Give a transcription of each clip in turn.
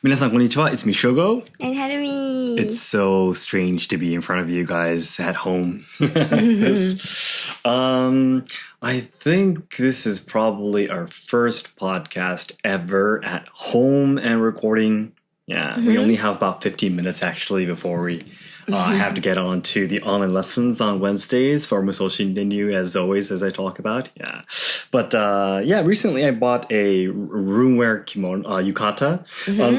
Minasan konnichiwa, it's me Shogo. And Harumi. It's so strange to be in front of you guys at home. I think this is probably our first podcast ever at home and recording. Yeah, we only have about 15 minutes actually before we have to get on to the online lessons on Wednesdays for Musou Shinden-ryu, as always, as I talk about. Yeah. But recently I bought a roomwear kimono, yukata.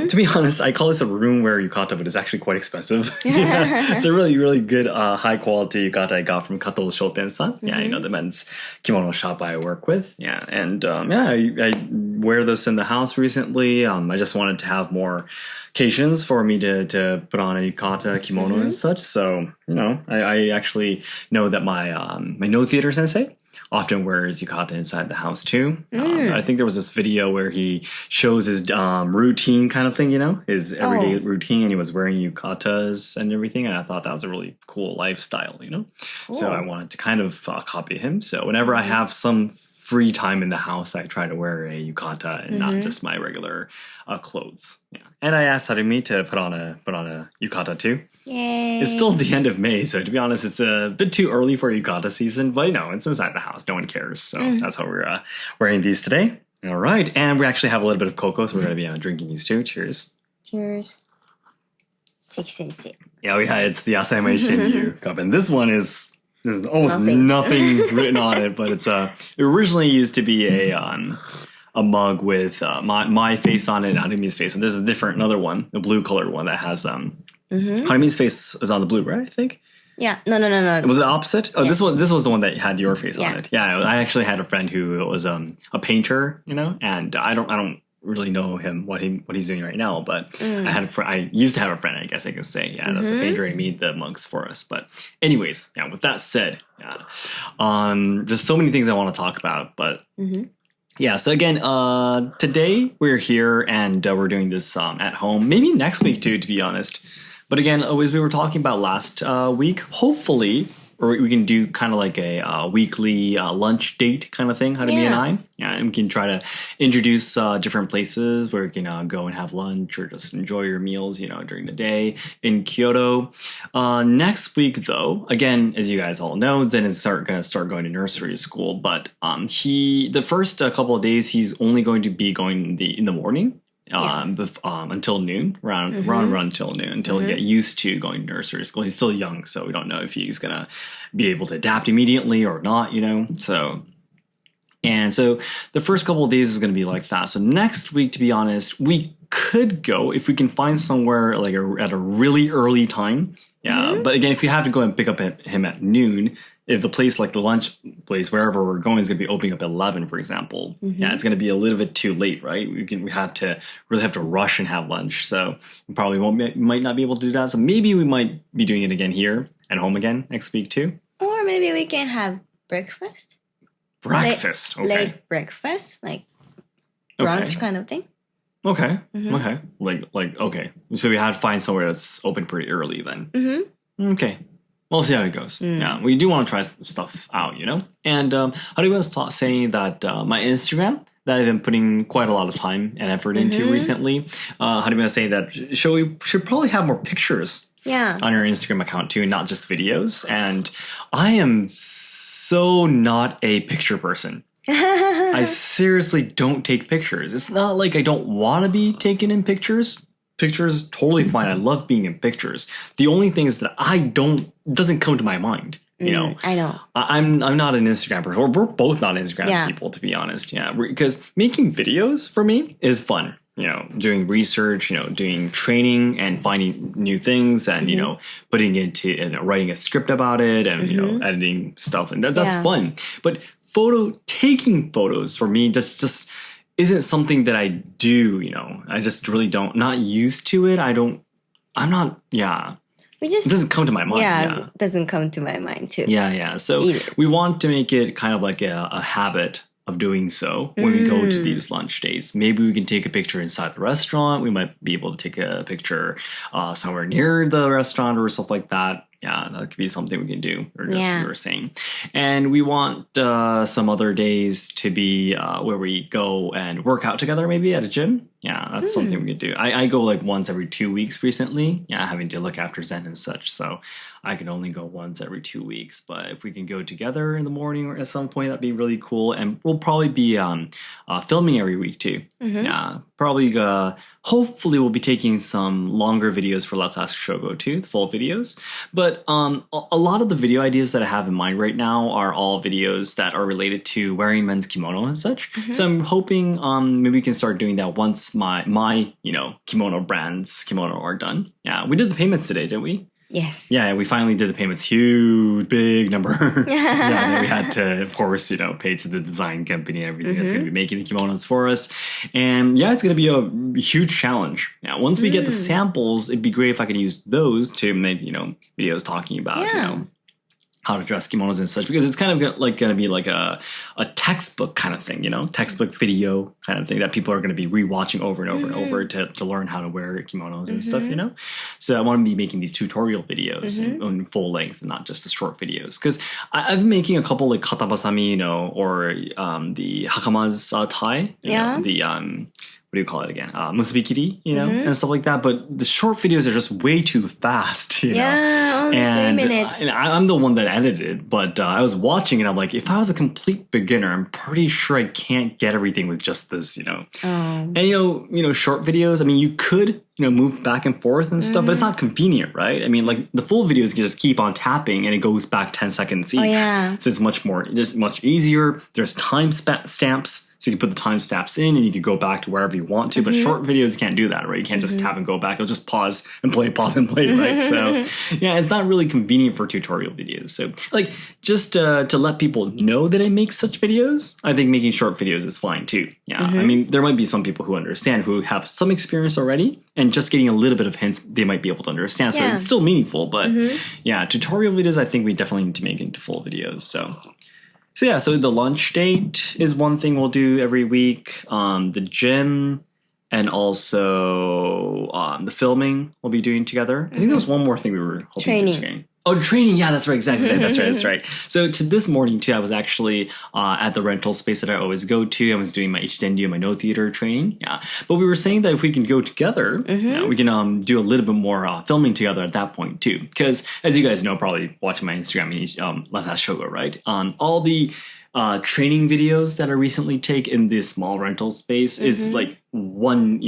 To be honest, I call this a roomwear yukata, but it's actually quite expensive. It's a really, really good high quality yukata I got from Kato Shoten-san. Yeah, you know, the men's kimono shop I work with. Yeah, and I wear this in the house recently. I just wanted to have more occasions for me to put on a yukata kimono and such. So, you know, I actually know that my no theater sensei often wears yukata inside the house too. I think there was this video where he shows his routine kind of thing, you know, his everyday routine, and he was wearing yukatas and everything. And I thought that was a really cool lifestyle, you know. Cool. So I wanted to kind of copy him. So whenever I have some free time in the house, I try to wear a yukata and not just my regular clothes. Yeah. And I asked Harumi to put on a yukata too. Yay. It's still the end of May, so to be honest, it's a bit too early for yukata season, but you know, it's inside the house. No one cares. So that's why we're wearing these today. All right. And we actually have a little bit of cocoa, so we're going to be drinking these too. Cheers. Cheers. Seki Sensei. Yeah, it's the Asayama Ichiden-ryu cup. And this one is... There's almost nothing written on it, but it originally used to be a mug with my face on it and Harumi's face. And there's another one, a blue colored one that has Harumi's face is on the blue, right? I think. Yeah. No. Was it opposite? Oh, yes. This was the one that had your face on it. Yeah, I actually had a friend who was a painter, you know, and I don't really know him what he's doing right now, but I used to have a friend, I guess I could say, that's a painter, and made the mugs for us. But anyways, with that said, there's so many things I want to talk about, but so again, today we're here and we're doing this at home, maybe next week too, to be honest. But again, as we were talking about last week, hopefully, or we can do kind of like a weekly lunch date kind of thing, Harumi and I. Yeah, and we can try to introduce different places where you can go and have lunch or just enjoy your meals, you know, during the day in Kyoto. Next week, though, again, as you guys all know, Zen is going to start going to nursery school. But the first couple of days, he's only going to be going in the morning. Until noon, around until noon, until he get used to going to nursery school. He's still young, so we don't know if he's gonna be able to adapt immediately or not, you know. So the first couple of days is gonna be like that. So next week, to be honest, we could go if we can find somewhere like at a really early time. Yeah, but again, if we have to go and pick up him at noon. If the place, like the lunch place, wherever we're going, is going to be opening up at 11, for example, it's going to be a little bit too late, right? We really have to rush and have lunch. So we probably might not be able to do that. So maybe we might be doing it again here at home again next week too. Or maybe we can have breakfast. Breakfast, okay. Late breakfast, like brunch kind of thing. Okay, okay. Like okay. So we had to find somewhere that's open pretty early then. Okay. We'll see how it goes. Yeah, we do want to try stuff out, you know? And Harumi was saying that my Instagram, that I've been putting quite a lot of time and effort into recently, Harumi was saying that we should probably have more pictures on your Instagram account too, not just videos. And I am so not a picture person. I seriously don't take pictures. It's not like I don't want to be taken in pictures. Pictures, totally fine. I love being in pictures. The only thing is that it doesn't come to my mind. You know, I know. I'm not an Instagram person. Or we're both not Instagram people, to be honest. Yeah, because making videos for me is fun. You know, doing research, you know, doing training and finding new things, and you know, putting into and writing a script about it, and you know, editing stuff, and that's fun. But taking photos for me just isn't something that I do, you know. I just really not used to it. I'm not, it doesn't come to my mind. Yeah, it doesn't come to my mind too. Yeah. So we want to make it kind of like a habit of doing so when we go to these lunch dates. Maybe we can take a picture inside the restaurant. We might be able to take a picture somewhere near the restaurant or stuff like that. Yeah, that could be something we can do, or just we were saying. And we want some other days to be where we go and work out together, maybe at a gym. Yeah, that's something we could do. I go like once every 2 weeks recently. Yeah, having to look after Zen and such. So I can only go once every 2 weeks. But if we can go together in the morning or at some point, that'd be really cool. And we'll probably be filming every week too. Yeah, probably hopefully we'll be taking some longer videos for Let's Ask Shogo too, the full videos. But a lot of the video ideas that I have in mind right now are all videos that are related to wearing men's kimono and such. So I'm hoping maybe we can start doing that once my kimono brand's kimono are done. Yeah, we did the payments today, didn't we? Yes. Yeah, we finally did the payments. Huge, big number. Yeah, we had to, of course, pay to the design company and everything that's going to be making the kimonos for us. And yeah, it's going to be a huge challenge. Yeah, once we get the samples, it'd be great if I could use those to make, videos talking about, how to dress kimonos and such, because it's kind of like going to be like a textbook kind of thing, textbook video kind of thing that people are going to be rewatching over and over and over to learn how to wear kimonos and stuff, So I want to be making these tutorial videos in full length and not just the short videos, because I've been making a couple like katabasami, or the hakama's tie, the what do you call it again? Musubikiri, and stuff like that. But the short videos are just way too fast, only 3 minutes. And I'm the one that edited, but I was watching it. I'm like, if I was a complete beginner, I'm pretty sure I can't get everything with just this, And short videos. I mean, you could move back and forth and stuff, but it's not convenient, right? I mean, like the full videos can just keep on tapping and it goes back 10 seconds each. So it's much easier. There's time stamps. So you can put the time stamps in and you can go back to wherever you want to. But short videos, you can't do that, right? You can't just tap and go back. It'll just pause and play, right? So yeah, it's not really convenient for tutorial videos. So like just to let people know that I make such videos, I think making short videos is fine too. Yeah, I mean, there might be some people who understand, who have some experience already, and just getting a little bit of hints they might be able to understand. So it's still meaningful, but yeah, tutorial videos, I think we definitely need to make into full videos. So yeah, so the lunch date is one thing we'll do every week. The gym and also the filming we'll be doing together. I think there was one more thing we were hoping to do. Oh, training. Yeah, that's right. Exactly. That's right. So to this morning, too, I was actually at the rental space that I always go to. I was doing my Ichiden-ryu, my no theater training. Yeah. But we were saying that if we can go together, we can do a little bit more filming together at that point, too. Because as you guys know, probably watching my Instagram, Let's Ask Shogo, right? All the training videos that I recently take in this small rental space is like one,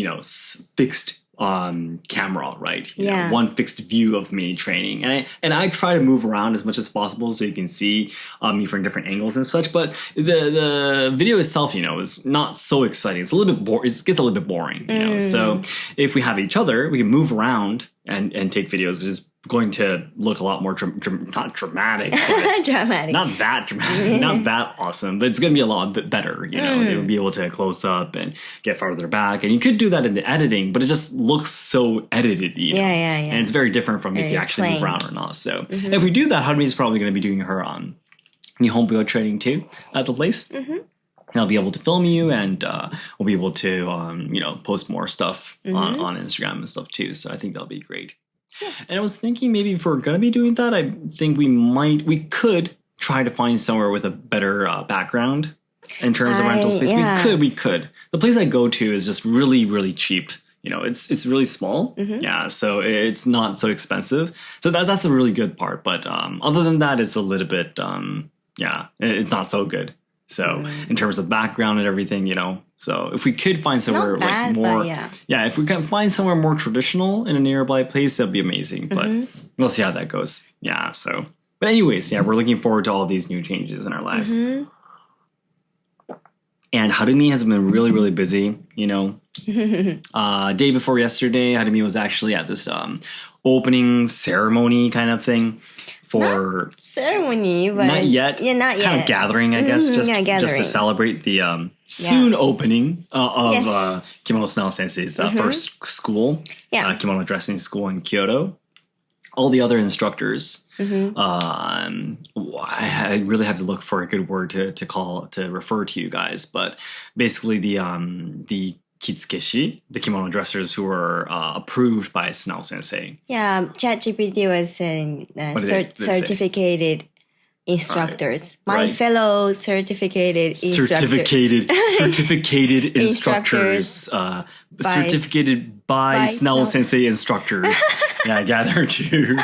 fixed camera, right? One fixed view of me training, and I try to move around as much as possible so you can see me from different angles and such. But the video itself, is not so exciting. It's a little bit it gets a little bit boring, So if we have each other, we can move around and take videos, which is going to look a lot more not dramatic, dramatic, not that dramatic, not that awesome, but it's going to be a lot bit better. You'll be able to close up and get farther back, and you could do that in the editing, but it just looks so edited, and it's very different from if you actually move around or not. So if we do that, Harumi is probably going to be doing her Nihongo training too at the place. I'll be able to film you, and we'll be able to post more stuff on Instagram and stuff too. So I think that'll be great. And I was thinking maybe if we're going to be doing that, I think we could try to find somewhere with a better background in terms of rental space. We could. The place I go to is just really, really cheap. It's really small. Yeah, so it's not so expensive. So that's a really good part. But other than that, it's a little bit, it's not so good. So in terms of background and everything, so if we could find somewhere bad, more, but if we can find somewhere more traditional in a nearby place, that'd be amazing. But we'll see how that goes. Yeah. So, but anyways, we're looking forward to all these new changes in our lives. And Harumi has been really, really busy. Day before yesterday, Harumi was actually at this opening ceremony kind of thing. For not ceremony, but not yet. Yeah, not yet. Kind of gathering, I guess, just to celebrate the soon opening of Kimono Sensei's first school, kimono dressing school in Kyoto. All the other instructors, I really have to look for a good word to refer to you guys, but basically the kitsukeshi, the kimono dressers who were approved by Seki Sensei. Yeah, ChatGPT was saying certificated instructors. My fellow certificated certificated instructors. Certificated by Seki Sensei instructors. Gathered to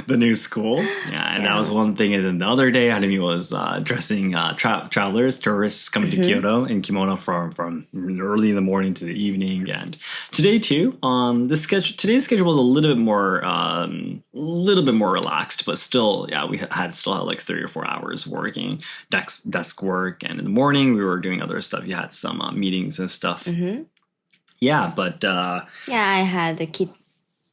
the new school. And that was one thing. And then the other day, Hanami was dressing travelers, tourists coming to Kyoto in kimono from early in the morning to the evening. And today too, today's schedule was a little bit more relaxed, but still, we had like 3 or 4 hours working desk work. And in the morning, we were doing other stuff. You had some meetings and stuff. Mm-hmm. I had the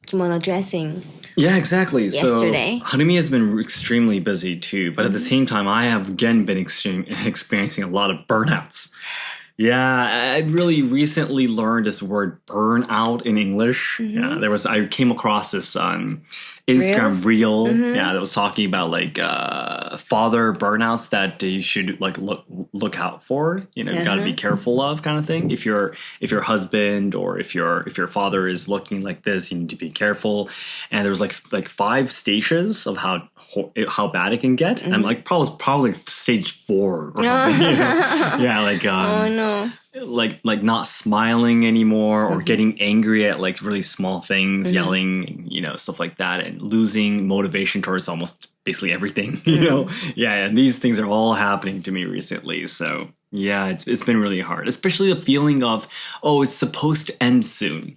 kimono dressing. Yeah, exactly. Yesterday. So Hanumi has been extremely busy too, but at the same time, I have again been experiencing a lot of burnouts. Yeah, I really recently learned this word burnout in English. Mm-hmm. Yeah, I came across this Instagram reel, that was talking about like father burnouts that you should like look out for. You got to be careful of, kind of thing. If your husband or if your father is looking like this, you need to be careful. And there's like 5 stages of how bad it can get. I'm like probably stage 4 or something. Oh no. Like not smiling anymore or getting angry at like really small things, yelling, stuff like that, and losing motivation towards almost basically everything, and these things are all happening to me recently. So it's been really hard, especially the feeling of, it's supposed to end soon.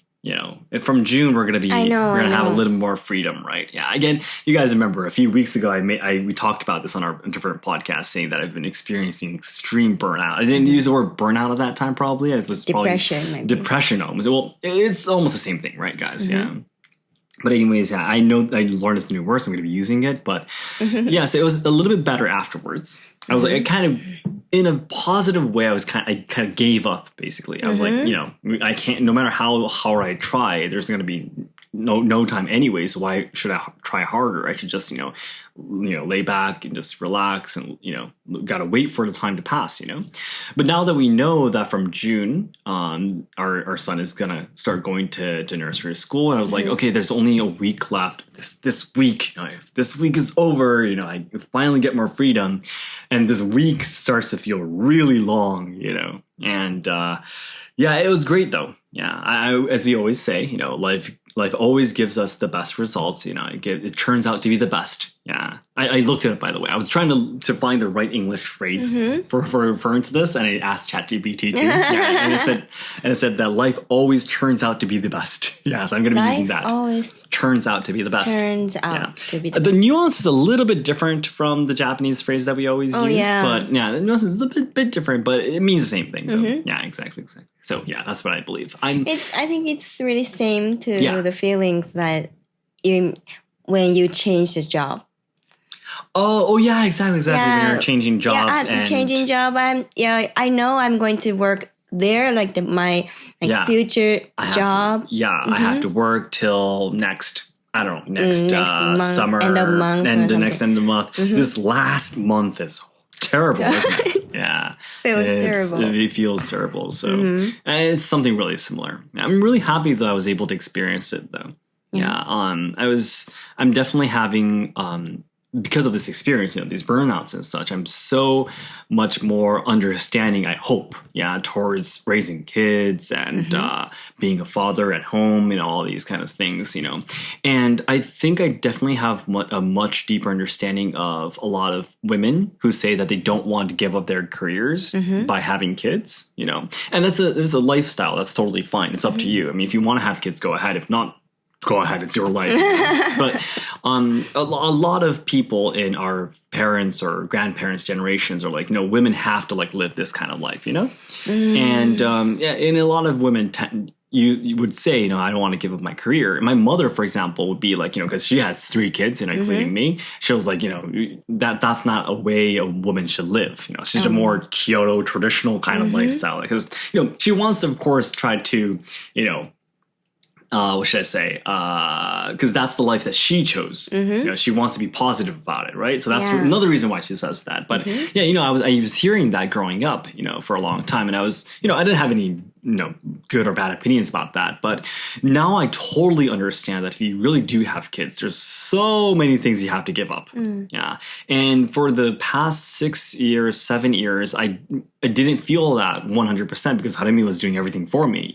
From June we're gonna have a little more freedom, right? Yeah. Again, you guys remember a few weeks ago we talked about this on our different podcast, saying that I've been experiencing extreme burnout. I didn't use the word burnout at that time. Probably it was depression. Almost. Well, it's almost the same thing, right, guys? Yeah. But anyways, I know I learned this new word, so I'm going to be using it. But so it was a little bit better afterwards. I was like, I kind of, in a positive way, I kind of gave up, basically. I was like, I can't, no matter how hard I try, there's going to be no time anyway. So why should I try harder? I should just, lay back and just relax and, got to wait for the time to pass, But now that we know that from June, our son is going to start going to nursery school. And I was like, okay, there's only a week left. This week, if this week is over, I finally get more freedom. And this week starts to feel really long, And it was great though. Yeah, as we always say, life always gives us the best results. It turns out to be the best. Yeah, I looked it up, by the way. I was trying to find the right English phrase for referring to this, and I asked ChatGPT too. And it said that life always turns out to be the best. Yeah, so I'm going to be using that. Always turns out to be the best. Turns out to be the best. The nuance is a little bit different from the Japanese phrase that we always use. Yeah. But the nuance is a bit different, but it means the same thing, though. Yeah, exactly. So that's what I believe. I think it's really same to the feelings that when you change the job. Oh yeah, exactly. Yeah. When you're changing jobs. Yeah, changing job. I know I'm going to work there, like my future job. I have to work till next month, summer, end of month, and the next end of the month. This last month is terrible, isn't it? Yeah, terrible. It feels terrible. So and it's something really similar. I'm really happy that I was able to experience it, though. I'm definitely having because of this experience, these burnouts and such, I'm so much more understanding, I hope, towards raising kids and being a father at home and all these kind of things, And I think I definitely have a much deeper understanding of a lot of women who say that they don't want to give up their careers by having kids, And this is a lifestyle. That's totally fine. It's up to you. I mean, if you want to have kids, go ahead. If not, go ahead, it's your life. But a lot of people in our parents' or grandparents' generations are like, women have to like live this kind of life, And and a lot of women you would say, I don't want to give up my career. My mother, for example, would be like, because she has 3 kids, including me. She was like, that's not a way a woman should live. She's a more Kyoto traditional kind of lifestyle, because she wants to, of course, try to what should I say? Because that's the life that she chose. She wants to be positive about it, right? So that's another reason why she says that. But I was hearing that growing up, for a long time, and I was, I didn't have any good or bad opinions about that. But now I totally understand that if you really do have kids, there's so many things you have to give up. Yeah. And for the past 7 years, I didn't feel that 100% because Harumi was doing everything for me,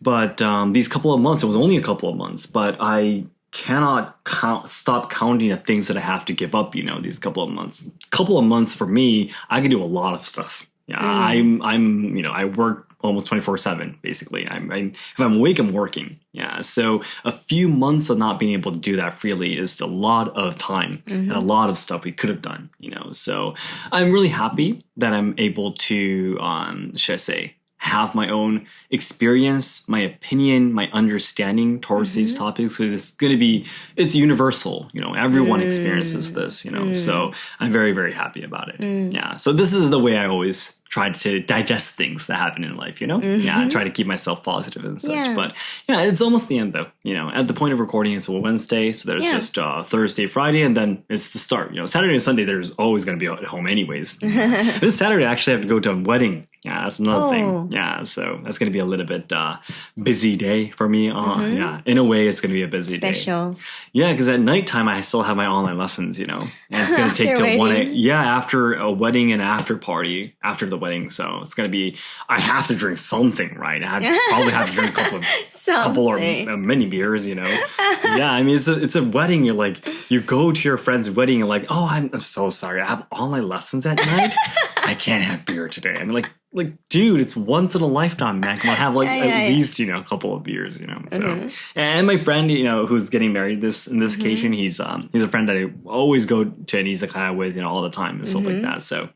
But these couple of months, it was only a couple of months, but I cannot stop counting the things that I have to give up, these couple of months. Couple of months for me, I can do a lot of stuff. Yeah, I work almost 24/7, basically. If I'm awake, I'm working. Yeah, so a few months of not being able to do that freely is a lot of time and a lot of stuff we could have done, So I'm really happy that I'm able to, should I say, have my own experience, my opinion, my understanding towards these topics, because it's universal, everyone experiences this, so I'm very, very happy about it. Yeah. So this is the way I always try to digest things that happen in life, Yeah, I try to keep myself positive and such. But yeah, it's almost the end though, at the point of recording, it's a Wednesday. So there's just Thursday, Friday, and then it's the start, Saturday and Sunday, there's always going to be at home anyways. This Saturday, I actually have to go to a wedding. Yeah, that's another thing. Yeah, so that's going to be a little bit busy day for me. Yeah, in a way, it's going to be a busy day. Special. Yeah, because at nighttime, I still have my online lessons, and it's going to take till 1 a.m. Yeah, after a wedding and after party, after the wedding. So it's going to be, I have to drink something, right? Probably have to drink a couple or many beers, Yeah, I mean, it's a wedding. You're like, you go to your friend's wedding, you're like, oh, I'm so sorry. I have online lessons at night. I can't have beer today. I'm like, dude, it's once in a lifetime, man. Come on, have at least, a couple of beers, So, and my friend, who's getting married in this occasion, he's a friend that I always go to an izakaya with, all the time and stuff like that. So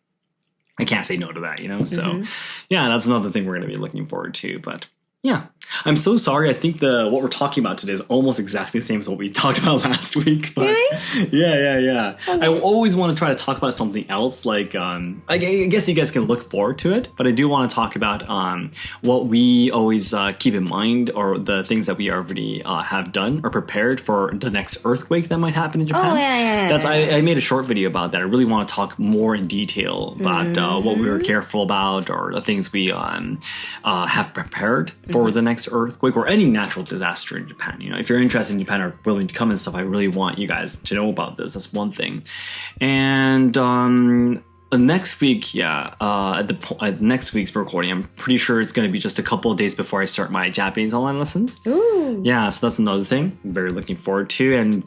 I can't say no to that, So yeah, that's another thing we're going to be looking forward to. But yeah, I'm so sorry. I think what we're talking about today is almost exactly the same as what we talked about last week. But really? Yeah. Okay. I always want to try to talk about something else. Like, I guess you guys can look forward to it. But I do want to talk about what we always keep in mind, or the things that we already have done or prepared for the next earthquake that might happen in Japan. Oh, yeah. I made a short video about that. I really want to talk more in detail about what we were careful about, or the things we have prepared for the next earthquake or any natural disaster in Japan. If you're interested in Japan or willing to come and stuff, I really want you guys to know about this. That's one thing. And next week, at next week's recording, I'm pretty sure it's going to be just a couple of days before I start my Japanese online lessons. Ooh. Yeah, so that's another thing I'm very looking forward to. And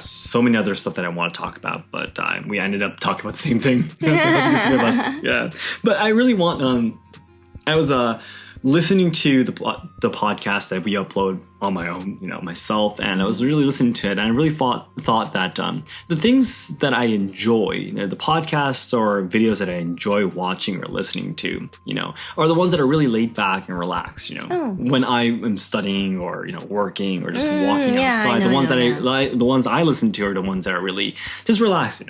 so many other stuff that I want to talk about, but we ended up talking about the same thing. Yeah, but I really want. I was listening to the podcast that we upload on my own, myself, and I was really listening to it, and I really thought that the things that I enjoy, the podcasts or videos that I enjoy watching or listening to, are the ones that are really laid back and relaxed, when I am studying or, working or just walking outside. The ones I listen to are the ones that are really just relaxed,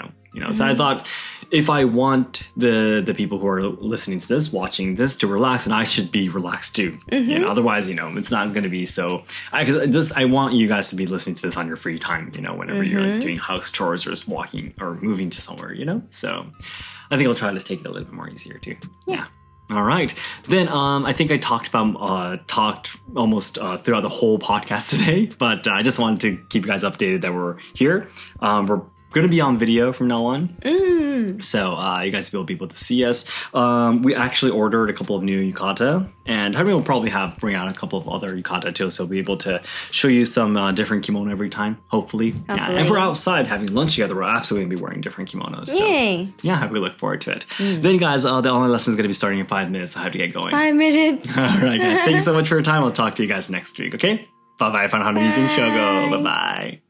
So I thought, if I want the people who are listening to this, watching this, to relax, and I should be relaxed too. Otherwise, it's not going to be so. I want you guys to be listening to this on your free time. Whenever you're doing house chores or just walking or moving to somewhere. So I think I'll try to take it a little bit more easier too. Yeah. All right. Then I think I talked almost throughout the whole podcast today, but I just wanted to keep you guys updated that we're here. We're going to be on video from now on. So you guys will be able to see us. We actually ordered a couple of new yukata, and Harumi will probably bring out a couple of other yukata too, so we'll be able to show you some different kimono every time, hopefully. Yeah. If we're outside having lunch together, we're absolutely going to be wearing different kimonos. So, yay! Yeah, we look forward to it. Then guys, the online lesson is going to be starting in 5 minutes, so I have to get going. 5 minutes! All right guys, thank you so much for your time. I'll talk to you guys next week, okay? Bye-bye from Harumi and Shogo. Bye-bye.